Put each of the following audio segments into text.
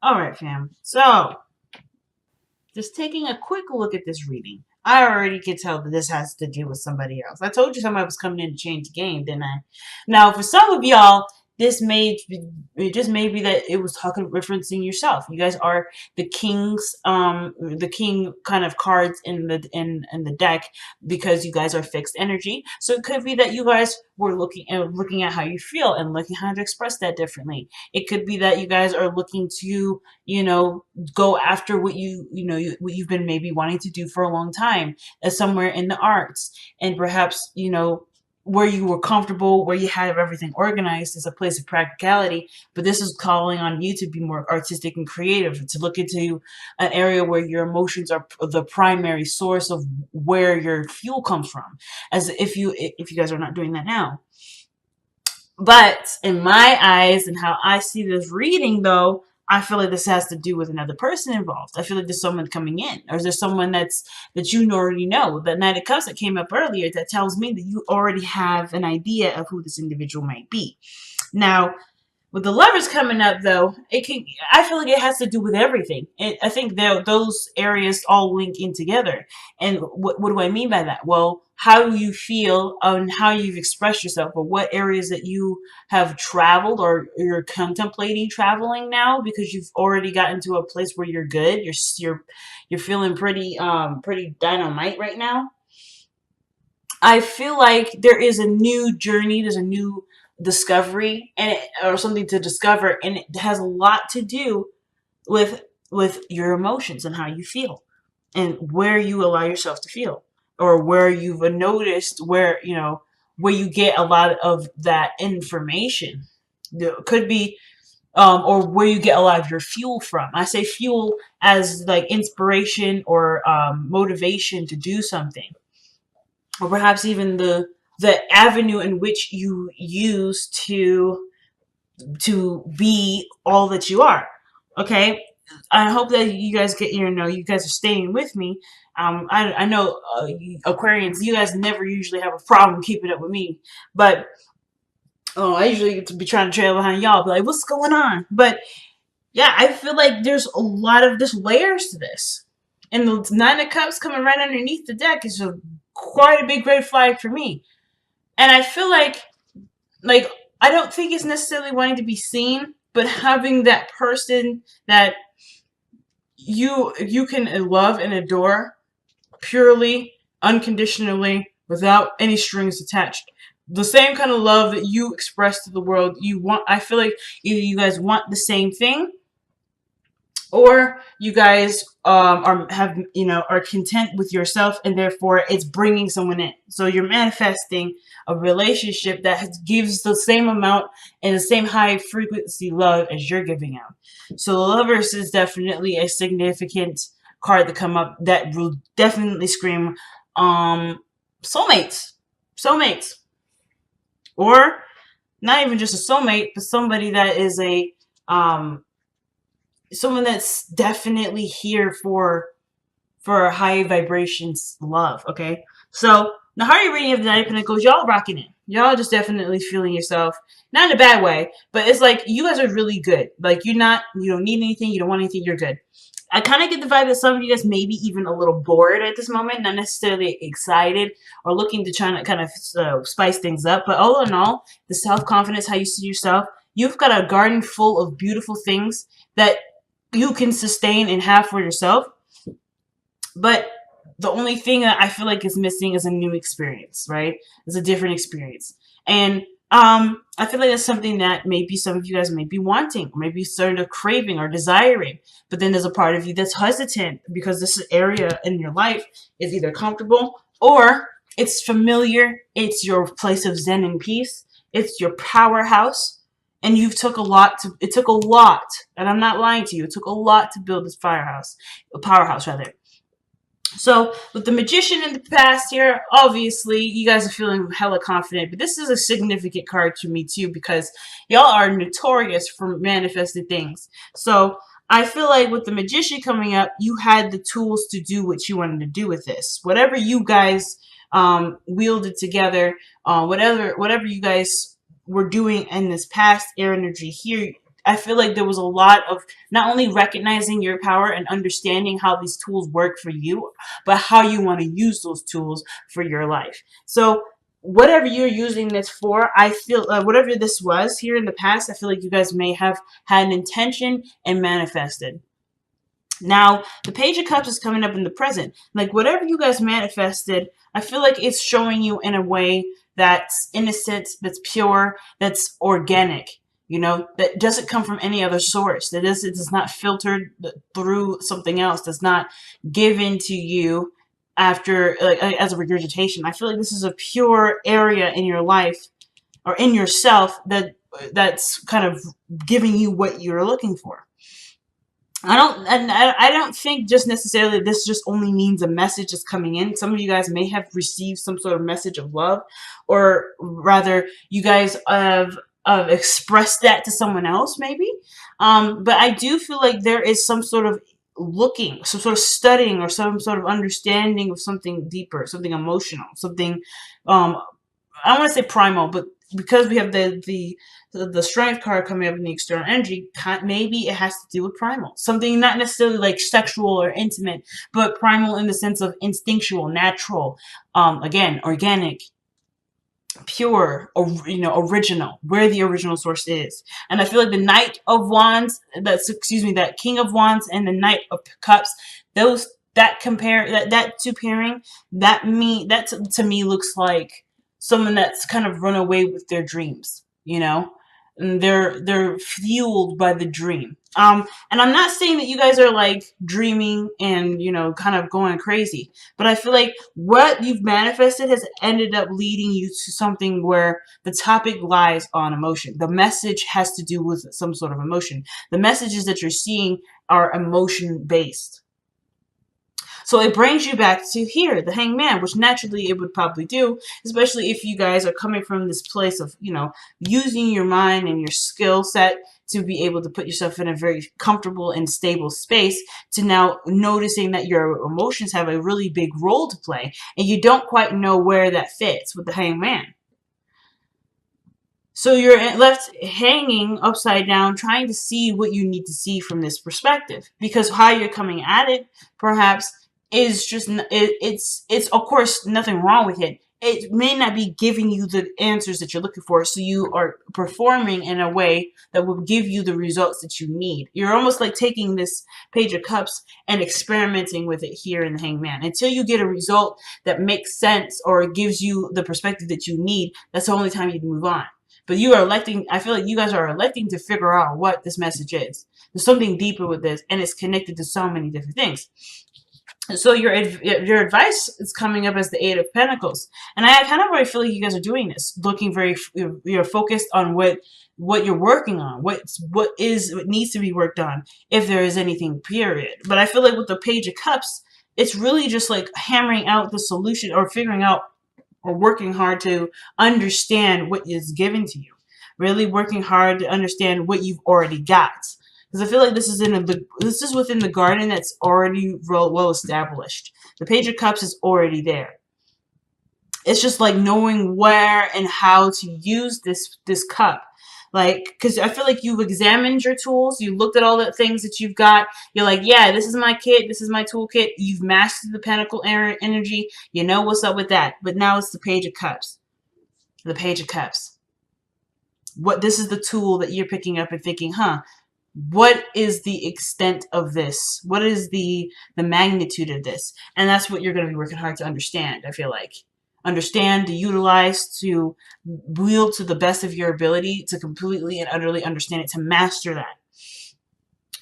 All right, fam. So, just taking a quick look at this reading, I already could tell that this has to do with somebody else. I told you somebody was coming in to change the game, didn't I? Now, for some of y'all, this may it just may be that it was talking referencing yourself. You guys are the king kind of cards in the deck because you guys are fixed energy. So it could be that you guys were looking at how you feel and looking how to express that differently. It could be that you guys are looking to, go after what you've been maybe wanting to do for a long time, as somewhere in the arts, and perhaps where you were comfortable, where you had everything organized is a place of practicality, but this is calling on you to be more artistic and creative, to look into an area where your emotions are the primary source of where your fuel comes from, as if you guys are not doing that now. But in my eyes and how I see this reading, though, I feel like this has to do with another person involved. I feel like there's someone coming in, or is there someone that you already know? The Knight of Cups that came up earlier, that tells me that you already have an idea of who this individual might be. Now, with the Lovers coming up, though, I feel like it has to do with everything. I think those areas all link in together. And what do I mean by that? Well, how you feel and how you've expressed yourself, or what areas that you have traveled or you're contemplating traveling now because you've already gotten to a place where you're good. You're feeling pretty dynamite right now. I feel like there is a new journey. There's a new discovery or something to discover, and it has a lot to do with your emotions and how you feel and where you allow yourself to feel, or where you've noticed where you get a lot of that information. There could be or where you get a lot of your fuel from. I say fuel as like inspiration or motivation to do something, or perhaps even the avenue in which you use to be all that you are. Okay, I hope that you guys you guys are staying with me. I know Aquarians, you guys never usually have a problem keeping up with me, but I usually get to be trying to trail behind y'all, be like, what's going on? But yeah, I feel like there's a lot of just layers to this, and the Nine of Cups coming right underneath the deck is quite a big red flag for me. And I feel like I don't think it's necessarily wanting to be seen, but having that person that you can love and adore purely, unconditionally, without any strings attached. The same kind of love that you express to the world. I feel like either you guys want the same thing, or you guys are content with yourself, and therefore it's bringing someone in. So you're manifesting a relationship that gives the same amount and the same high frequency love as you're giving out. So the Lovers is definitely a significant card to come up that will definitely scream soulmates, or not even just a soulmate, but somebody that is someone that's definitely here for high vibrations love. Okay, so the Heart reading of the Knight of Pentacles, y'all rocking it. Y'all just definitely feeling yourself, not in a bad way, but it's like you guys are really good. Like you don't need anything, you don't want anything, you're good. I kind of get the vibe that some of you guys may be even a little bored at this moment, not necessarily excited or looking to try to kind of spice things up. But all in all, the self-confidence, how you see yourself, you've got a garden full of beautiful things that you can sustain and have for yourself. But the only thing that I feel like is missing is a new experience, right? It's a different experience. And I feel like that's something that maybe some of you guys may be wanting, or maybe starting to craving or desiring. But then there's a part of you that's hesitant because this area in your life is either comfortable or it's familiar. It's your place of zen and peace. It's your powerhouse. And it took a lot, and I'm not lying to you, it took a lot to build this powerhouse rather. So with the Magician in the past here, obviously you guys are feeling hella confident, but this is a significant card to me too, because y'all are notorious for manifested things. So I feel like with the Magician coming up, you had the tools to do what you wanted to do with this. Whatever you guys wielded together, whatever you guys were doing in this past air energy here, I feel like there was a lot of not only recognizing your power and understanding how these tools work for you, but how you want to use those tools for your life. So whatever you're using this for, I feel whatever this was here in the past, I feel like you guys may have had an intention and manifested. Now, the Page of Cups is coming up in the present. Like, whatever you guys manifested, I feel like it's showing you in a way that's innocent, that's pure, that's organic, that doesn't come from any other source. That is, it is not filtered through something else, that's not given to you after, like, as a regurgitation. I feel like this is a pure area in your life or in yourself that's kind of giving you what you're looking for. I don't think just necessarily this just only means a message is coming in. Some of you guys may have received some sort of message of love, or rather, you guys have expressed that to someone else, maybe. But I do feel like there is some sort of looking, some sort of studying, or some sort of understanding of something deeper, something emotional, something. I don't want to say primal, but because we have the strength card coming up in the external energy, maybe it has to do with primal. Something not necessarily like sexual or intimate, but primal in the sense of instinctual, natural, again, organic, pure, or original, where the original source is. And I feel like the Knight of Wands, that King of Wands and the Knight of Cups, that two pairing, that to me looks like someone that's kind of run away with their dreams, and they're fueled by the dream. And I'm not saying that you guys are like dreaming and kind of going crazy, but I feel like what you've manifested has ended up leading you to something where the topic lies on emotion. The message has to do with some sort of emotion. The messages that you're seeing are emotion based. So it brings you back to here, the Hangman, which naturally it would probably do, especially if you guys are coming from this place of, using your mind and your skill set to be able to put yourself in a very comfortable and stable space, to now noticing that your emotions have a really big role to play, and you don't quite know where that fits with the Hangman. So you're left hanging upside down, trying to see what you need to see from this perspective, because how you're coming at it, perhaps, is just it's of course nothing wrong with it. It may not be giving you the answers that you're looking for, so you are performing in a way that will give you the results that you need. You're almost like taking this Page of Cups and experimenting with it here in the Hangman until you get a result that makes sense or gives you the perspective that you need. That's the only time you can move on. But you are electing, I feel like you guys are electing to figure out what this message is. There's something deeper with this, and it's connected to so many different things. So your advice is coming up as the Eight of Pentacles, and I kind of already feel like you guys are doing this, looking very, you're focused on what you're working on, what needs to be worked on, if there is anything, period. But I feel like with the Page of Cups, it's really just like hammering out the solution, or figuring out, or working hard to understand what is given to you. Really working hard to understand what you've already got. Because I feel like this is within the garden that's already well established. The Page of Cups is already there. It's just like knowing where and how to use this cup. Like, because I feel like you've examined your tools, you looked at all the things that you've got. You're like, yeah, this is my kit, this is my toolkit. You've mastered the Pentacle energy. You know what's up with that. But now it's the Page of Cups. The Page of Cups. This is the tool that you're picking up and thinking, what is the extent of this? What is the magnitude of this? And that's what you're going to be working hard to understand, I feel like. Understand, to utilize, to wield to the best of your ability, to completely and utterly understand it, to master that.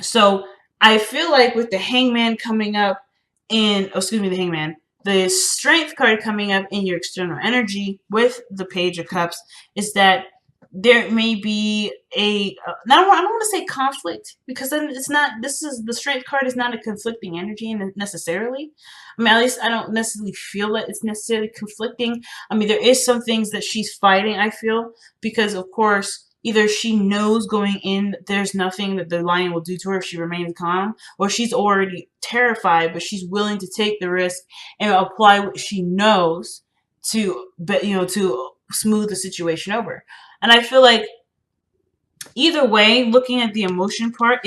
So I feel like with the Hangman coming up the Strength card coming up in your external energy with the Page of Cups, is that there may be I don't want to say conflict, because then it's not, the Strength card is not a conflicting energy necessarily. I mean, at least I don't necessarily feel that it's necessarily conflicting. I mean, there is some things that she's fighting, I feel, because of course, either she knows going in there's nothing that the lion will do to her if she remains calm, or she's already terrified, but she's willing to take the risk and apply what she knows to smooth the situation over. And I feel like Either way, looking at the emotion part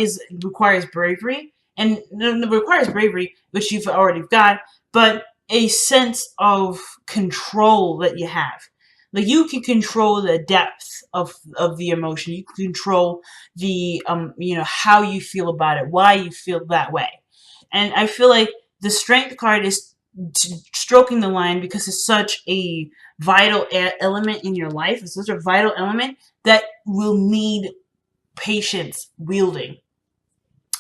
requires bravery, and it requires bravery, which you've already got, but a sense of control that you have. Like, you can control the depth of the emotion. You can control the how you feel about it, why you feel that way. And I feel like the strength card is stroking the line because it's such a vital element in your life. It's such a vital element that will need patience wielding,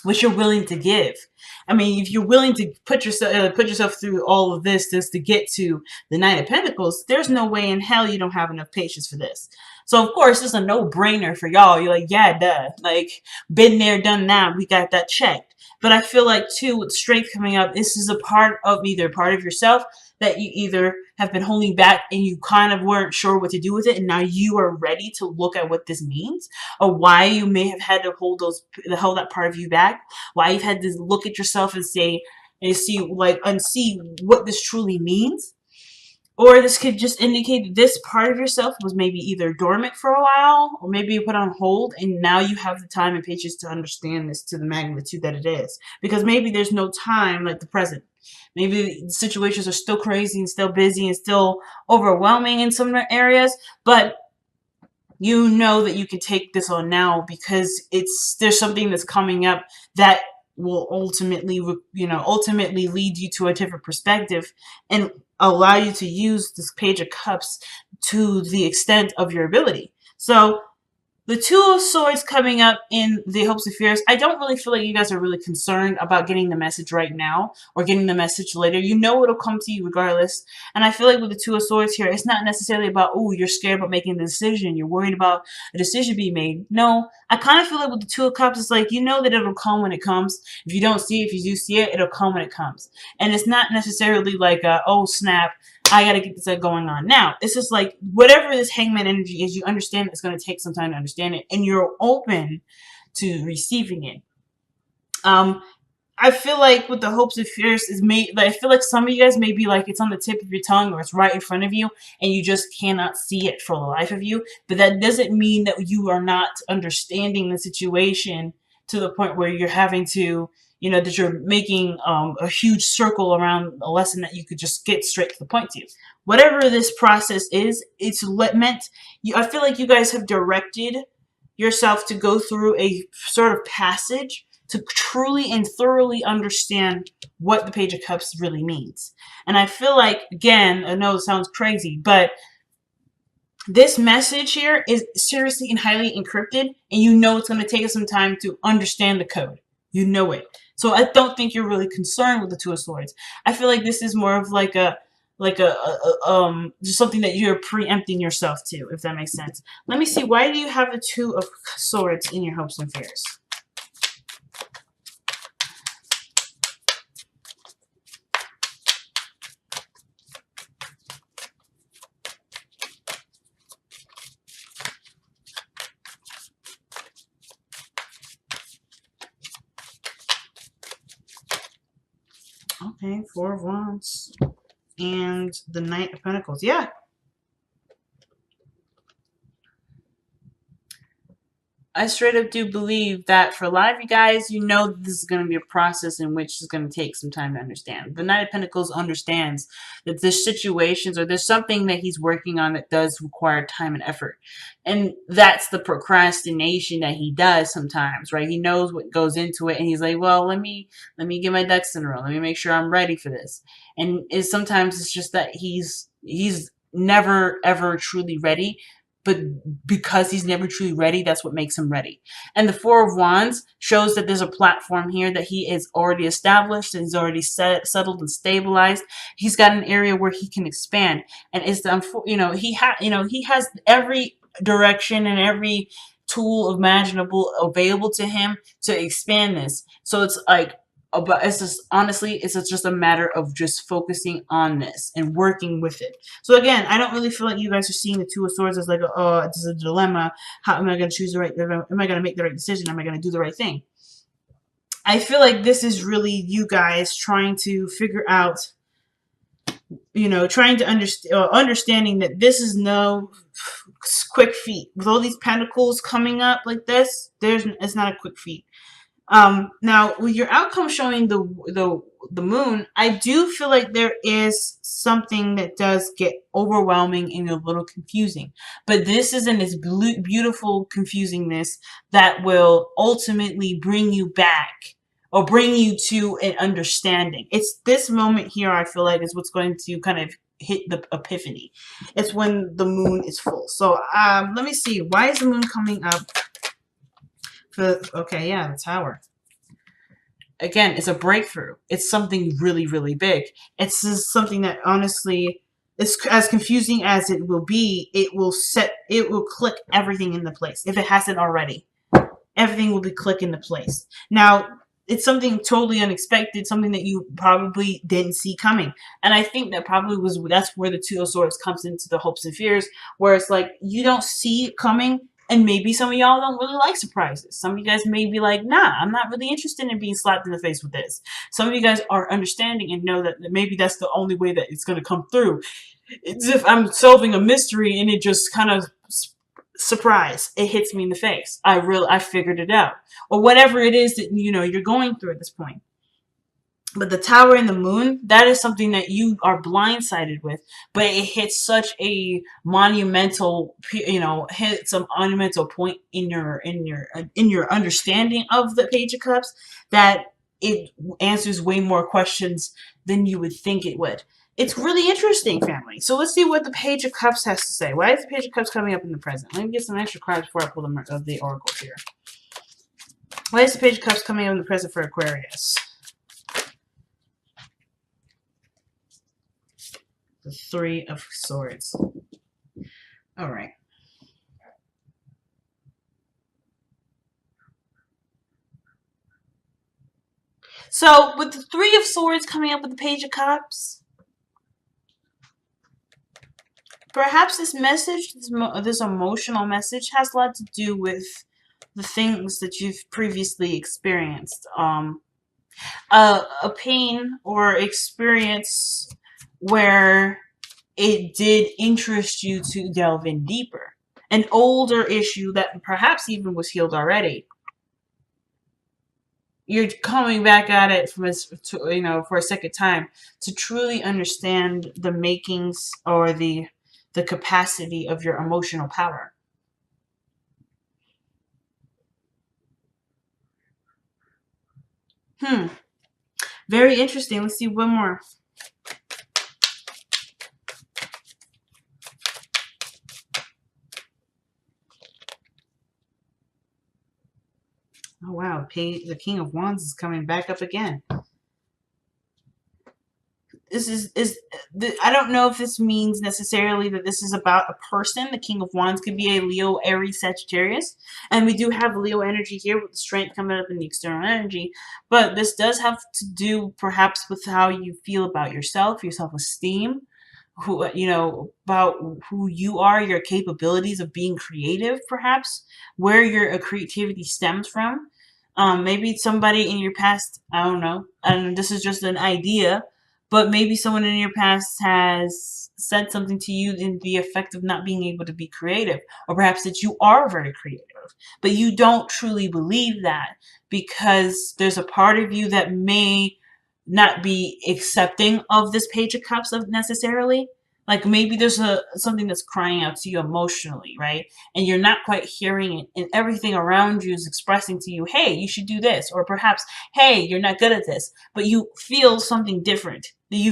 which you're willing to give. I mean, if you're willing to put yourself through all of this just to get to the Nine of Pentacles, there's no way in hell you don't have enough patience for this. So of course, it's a no-brainer for y'all. You're like, yeah, duh. Like, been there, done that. We got that checked. But I feel like too, with strength coming up, this is a part of yourself that you either have been holding back and you kind of weren't sure what to do with it, and now you are ready to look at what this means, or why you may have had to hold that part of you back, why you've had to look at yourself and see what this truly means. Or this could just indicate that this part of yourself was maybe either dormant for a while, or maybe you put on hold, and now you have the time and patience to understand this to the magnitude that it is. Because maybe there's no time like the present. Maybe the situations are still crazy and still busy and still overwhelming in some areas, but you know that you can take this on now because there's something that's coming up that will ultimately lead you to a different perspective and allow you to use this Page of Cups to the extent of your ability. So the Two of Swords coming up in the Hopes and Fears, I don't really feel like you guys are really concerned about getting the message right now or getting the message later. You know it'll come to you regardless. And I feel like with the Two of Swords here, it's not necessarily about, oh, you're scared about making the decision. You're worried about a decision being made. No, I kind of feel like with the Two of Cups, it's like, you know that it'll come when it comes. If you don't see it, if you do see it, it'll come when it comes. And it's not necessarily like, oh, snap, I gotta get this going on now. It's just like, whatever this Hangman energy is, you understand it's going to take some time to understand it, and you're open to receiving it. I feel like with the Hopes and Fears I feel like some of you guys may be like, it's on the tip of your tongue or it's right in front of you and you just cannot see it for the life of you. But that doesn't mean that you are not understanding the situation to the point where you're having to, that you're making a huge circle around a lesson that you could just get straight to the point to. Whatever this process is, it's meant, I feel like you guys have directed yourself to go through a sort of passage to truly and thoroughly understand what the Page of Cups really means. And I feel like, again, I know it sounds crazy, but this message here is seriously and highly encrypted, and you know it's going to take us some time to understand the code. You know it. So I don't think you're really concerned with the Two of Swords. I feel like this is more of like just something that you're preempting yourself to, if that makes sense. Let me see. Why do you have the Two of Swords in your Hopes and Fears? Okay, Four of Wands and the Knight of Pentacles. Yeah. I straight up do believe that for a lot of you guys, you know this is going to be a process in which it's going to take some time to understand. The Knight of Pentacles understands that there's situations or there's something that he's working on that does require time and effort. And that's the procrastination that he does sometimes, right? He knows what goes into it and he's like, well, let me get my ducks in a row. Let me make sure I'm ready for this. And sometimes it's just that he's never, ever truly ready. But because he's never truly ready, that's what makes him ready. And the Four of Wands shows that there's a platform here that he is already established and he's already settled and stabilized. He's got an area where he can expand, and it's he has every direction and every tool imaginable available to him to expand this. So it's like, but it's just honestly, it's just a matter of just focusing on this and working with it. So again, I don't really feel like you guys are seeing the Two of Swords as like, oh, it's a dilemma. How am I going to choose the right? Am I going to make the right decision? Am I going to do the right thing? I feel like this is really you guys trying to figure out, trying to understanding that this is no quick feat. With all these pentacles coming up like this, it's not a quick feat. Now with your outcome showing the moon, I do feel like there is something that does get overwhelming and a little confusing. But this is in its beautiful confusingness that will ultimately bring you back or bring you to an understanding. It's this moment here, I feel like, is what's going to kind of hit the epiphany. It's when the moon is full. So let me see. Why is the moon coming up? Okay, yeah, the Tower. Again, it's a breakthrough. It's something really, really big. It's just something that honestly, it's as confusing as it will be. It will click everything into place if it hasn't already. Everything will be click into place. Now, it's something totally unexpected, something that you probably didn't see coming. And I think that's where the Two of Swords comes into the hopes and fears, where it's like you don't see it coming. And maybe some of y'all don't really like surprises. Some of you guys may be like, nah, I'm not really interested in being slapped in the face with this. Some of you guys are understanding and know that maybe that's the only way that it's going to come through. It's if I'm solving a mystery and it just kind of surprise, it hits me in the face. I figured it out. Or whatever it is that you're going through at this point. But the Tower and the Moon, that is something that you are blindsided with, but it hits such a monumental, hits a monumental point in your understanding of the Page of Cups that it answers way more questions than you would think it would. It's really interesting, family. So let's see what the Page of Cups has to say. Why is the Page of Cups coming up in the present? Let me get some extra cards before I pull the Oracle here. Why is the Page of Cups coming up in the present for Aquarius? The Three of Swords. All right. So with the Three of Swords coming up with the Page of Cups, perhaps this message, this emotional message, has a lot to do with the things that you've previously experienced. A pain or experience where it did interest you to delve in deeper. An older issue that perhaps even was healed already. You're coming back at it for a second time to truly understand the makings or the capacity of your emotional power. Very interesting. Let's see one more. Oh wow, the King of Wands is coming back up again. This I don't know if this means necessarily that this is about a person. The King of Wands could be a Leo, Aries, Sagittarius. And we do have Leo energy here with the strength coming up in the external energy. But this does have to do perhaps with how you feel about yourself, your self-esteem, about who you are, your capabilities of being creative, perhaps, where your creativity stems from. Maybe somebody in your past, I don't know, and this is just an idea, but maybe someone in your past has said something to you in the effect of not being able to be creative, or perhaps that you are very creative, but you don't truly believe that because there's a part of you that may not be accepting of this Page of Cups necessarily. Like maybe there's something that's crying out to you emotionally, right? And you're not quite hearing it, and everything around you is expressing to you, hey, you should do this, or perhaps, hey, you're not good at this, but you feel something different. Either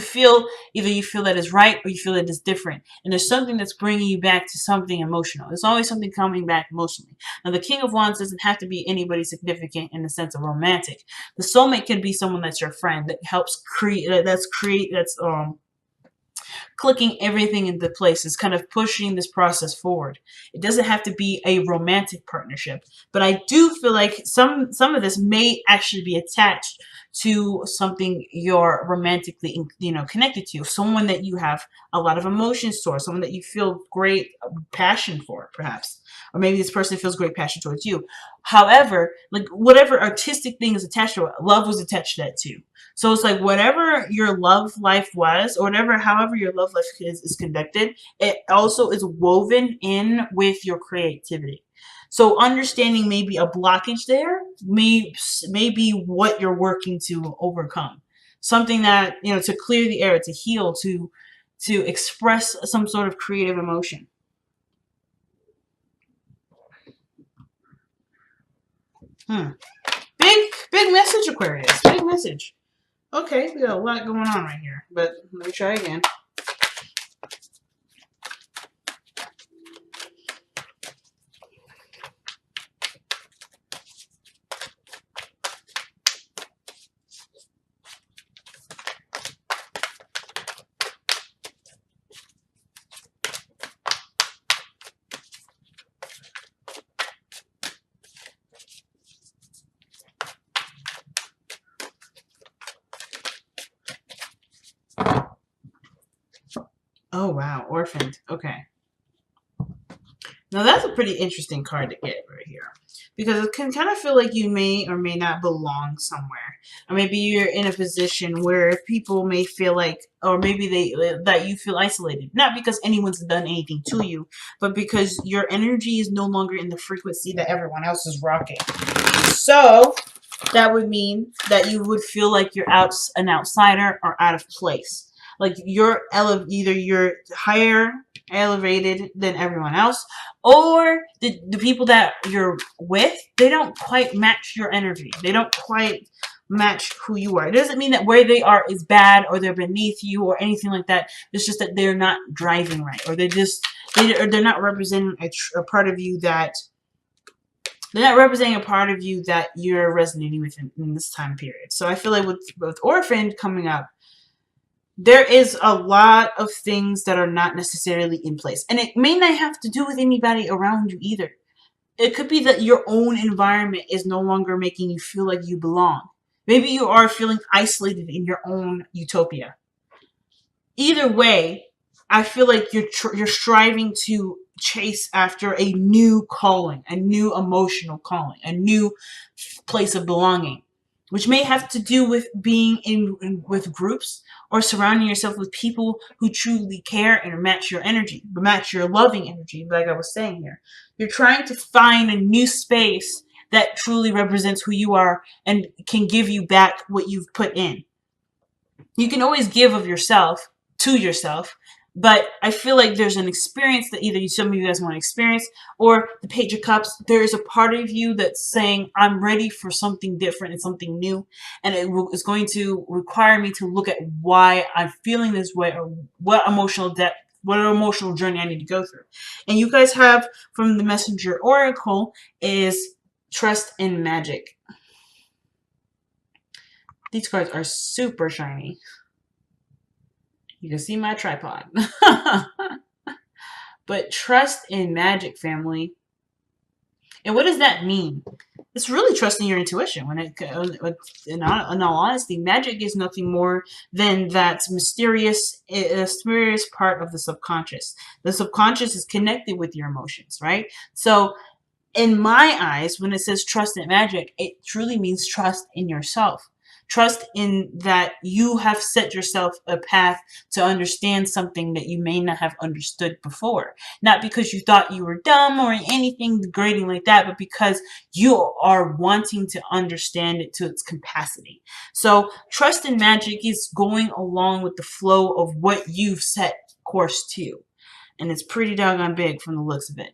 you feel that is right or you feel that is different. And there's something that's bringing you back to something emotional. There's always something coming back emotionally. Now, the King of Wands doesn't have to be anybody significant in the sense of romantic. The soulmate can be someone that's your friend that helps that's clicking everything into place. Is kind of pushing this process forward. It doesn't have to be a romantic partnership, but I do feel like some of this may actually be attached to something you're romantically connected to, someone that you have a lot of emotions towards, someone that you feel great passion for, perhaps. or maybe this person feels great passion towards you. However, like whatever artistic thing is attached to it, love was attached to that too. So it's like whatever your love life was, or whatever, however your love life is conducted, it also is woven in with your creativity. So understanding maybe a blockage there may be what you're working to overcome. Something that, to clear the air, to heal, to express some sort of creative emotion. Big message, Aquarius. Big message. Okay, we got a lot going on right here, but let me try again. Oh, wow. Orphaned. Okay. Now, that's a pretty interesting card to get right here. Because it can kind of feel like you may or may not belong somewhere. Or maybe you're in a position where people may feel like, or maybe that you feel isolated. Not because anyone's done anything to you, but because your energy is no longer in the frequency that everyone else is rocking. So, that would mean that you would feel like you're an outsider or out of place. Like either you're higher elevated than everyone else, or the people that you're with, they don't quite match your energy. They don't quite match who you are. It doesn't mean that where they are is bad or they're beneath you or anything like that. It's just that they're not driving right, or they're not representing a part of you that they're not representing a part of you that you're resonating with in this time period. So I feel like with Orphaned coming up, there is a lot of things that are not necessarily in place. And it may not have to do with anybody around you either. It could be that your own environment is no longer making you feel like you belong. Maybe you are feeling isolated in your own utopia. Either way, I feel like you're striving to chase after a new calling, a new emotional calling, a new place of belonging, which may have to do with being with groups or surrounding yourself with people who truly care and match your energy, match your loving energy, like I was saying here. You're trying to find a new space that truly represents who you are and can give you back what you've put in. You can always give of yourself to yourself, but I feel like there's an experience that either some of you guys want to experience, or the Page of Cups, there is a part of you that's saying, I'm ready for something different and something new, and it is going to require me to look at why I'm feeling this way, or what emotional depth, what emotional journey I need to go through. And you guys have, from the Messenger Oracle, is Trust in Magic. These cards are super shiny. You can see my tripod. But trust in magic, family. And what does that mean? It's really trusting your intuition. In all honesty, magic is nothing more than that mysterious part of the subconscious. The subconscious is connected with your emotions, right? So in my eyes, when it says trust in magic, it truly means trust in yourself. Trust in that you have set yourself a path to understand something that you may not have understood before. Not because you thought you were dumb or anything degrading like that, but because you are wanting to understand it to its capacity. So trust in magic is going along with the flow of what you've set course to. And it's pretty doggone big from the looks of it.